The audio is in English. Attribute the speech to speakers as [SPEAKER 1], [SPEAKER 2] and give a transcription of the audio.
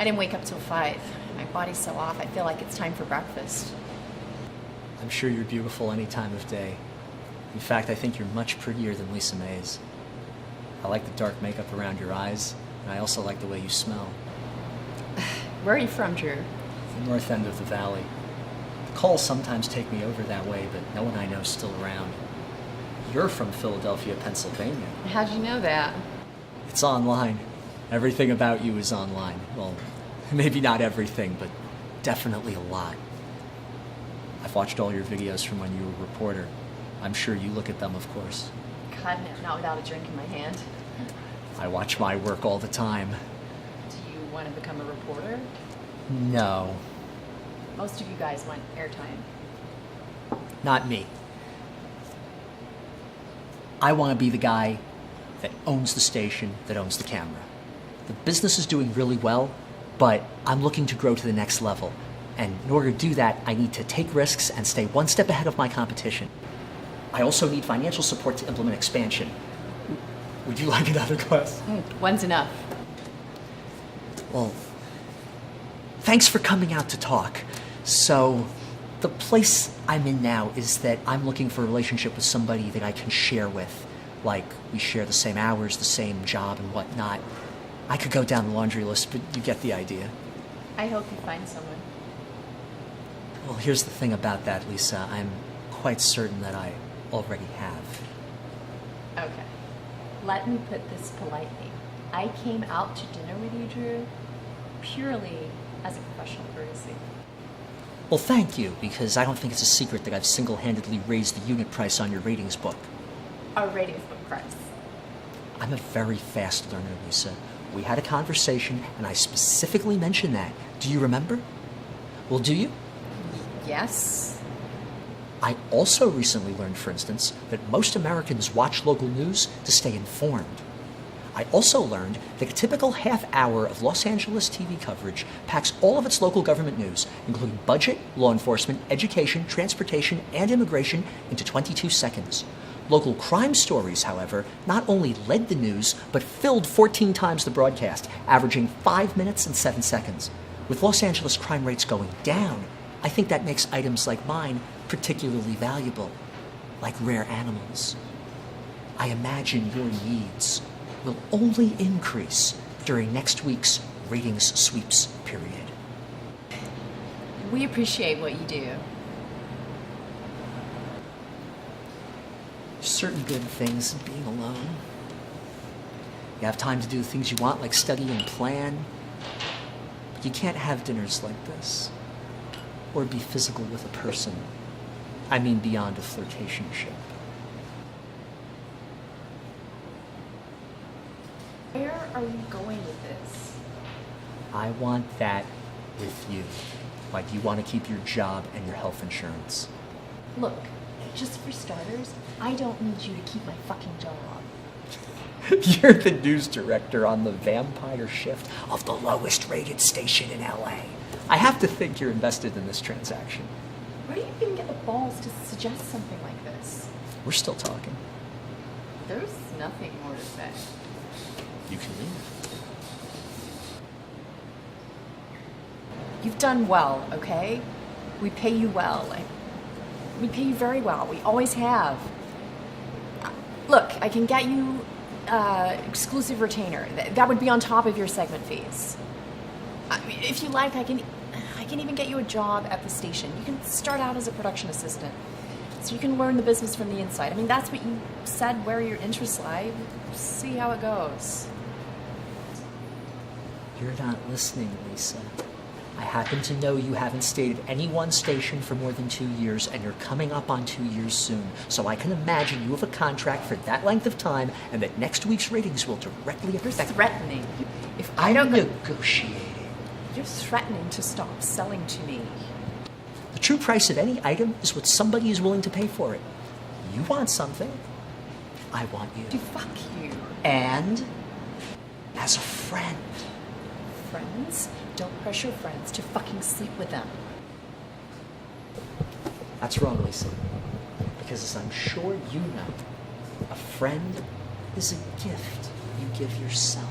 [SPEAKER 1] didn't wake up till 5. My body's so off, I feel like it's time for breakfast.
[SPEAKER 2] I'm sure you're beautiful any time of day. In fact, I think you're much prettier than Lisa Mays. I like the dark makeup around your eyes, and I also like the way you smell.
[SPEAKER 1] Where are you from, Drew?
[SPEAKER 2] The north end of the valley. The calls sometimes take me over that way, but no one I know is still around. You're from Philadelphia, Pennsylvania.
[SPEAKER 1] How'd you know that?
[SPEAKER 2] It's online. Everything about you is online. Well, maybe not everything, but definitely a lot. I've watched all your videos from when you were a reporter. I'm sure you look at them, of course.
[SPEAKER 1] God, not without a drink in my hand.
[SPEAKER 2] I watch my work all the time.
[SPEAKER 1] Do you want to become a reporter?
[SPEAKER 2] No,
[SPEAKER 1] Most of you guys want airtime.
[SPEAKER 2] not me. I want to be the guy that owns the station, that owns the camera. The business is doing really well, but I'm looking to grow to the next level. And in order to do that, I need to take risks and stay one step ahead of my competition. I also need financial support to implement expansion. Would you like another glass?
[SPEAKER 1] One's enough.
[SPEAKER 2] Well, thanks for coming out to talk. So, the place I'm in now is that I'm looking for a relationship with somebody that I can share with. Like, we share the same hours, the same job, and whatnot. I could go down the laundry list, but you get the idea.
[SPEAKER 1] I hope you find someone.
[SPEAKER 2] Well, here's the thing about that, Lisa. I'm quite certain that I already have.
[SPEAKER 1] Okay. Let me put this politely. I came out to dinner with you, Drew, purely as a professional courtesy.
[SPEAKER 2] Well, thank you, because I don't think it's a secret that I've single-handedly raised the unit price on your ratings book.
[SPEAKER 1] Our ratings book price.
[SPEAKER 2] I'm a very fast learner, Lisa. We had a conversation, and I specifically mentioned that. Do you remember? Well, do you?
[SPEAKER 1] Yes.
[SPEAKER 2] I also recently learned, for instance, that most Americans watch local news to stay informed. I also learned that a typical half hour of Los Angeles TV coverage packs all of its local government news, including budget, law enforcement, education, transportation, and immigration, into 22 seconds. Local crime stories, however, not only led the news, but filled 14 times the broadcast, averaging 5 minutes and 7 seconds. With Los Angeles crime rates going down, I think that makes items like mine particularly valuable, like rare animals. I imagine your needs will only increase during next week's ratings sweeps period.
[SPEAKER 1] We appreciate what you do.
[SPEAKER 2] There's certain good things in being alone. You have time to do the things you want, like study and plan. But you can't have dinners like this, or be physical with a person. I mean beyond a flirtationship.
[SPEAKER 1] Where are you going with this?
[SPEAKER 2] I want that with you. Like you want to keep your job and your health insurance.
[SPEAKER 1] Look, just for starters, I don't need you to keep my fucking job.
[SPEAKER 2] You're the news director on the vampire shift of the lowest rated station in LA. I have to think you're invested in this transaction.
[SPEAKER 1] Where do you even get the balls to suggest something like this?
[SPEAKER 2] We're still talking.
[SPEAKER 1] There's nothing more to say.
[SPEAKER 2] You can leave.
[SPEAKER 1] You've done well, okay? We pay you well. We pay you very well. We always have. Look, I can get you exclusive retainer. That would be on top of your segment fees. I mean, if you like, I can even get you a job at the station. You can start out as a production assistant, so you can learn the business from the inside. I mean, that's what you said where your interests lie. See how it goes.
[SPEAKER 2] You're not listening, Lisa. I happen to know you haven't stayed at any one station for more than 2 years, and you're coming up on 2 years soon. So I can imagine you have a contract for that length of time, and that next week's ratings will directly affect.
[SPEAKER 1] You're threatening. If I don't
[SPEAKER 2] negotiating.
[SPEAKER 1] You're threatening to stop selling to me.
[SPEAKER 2] The true price of any item is what somebody is willing to pay for it. You want something. I want you.
[SPEAKER 1] Fuck you.
[SPEAKER 2] And as a friend.
[SPEAKER 1] Friends? Don't pressure friends to fucking sleep with them.
[SPEAKER 2] That's wrong, Lisa. Because as I'm sure you know, a friend is a gift you give yourself.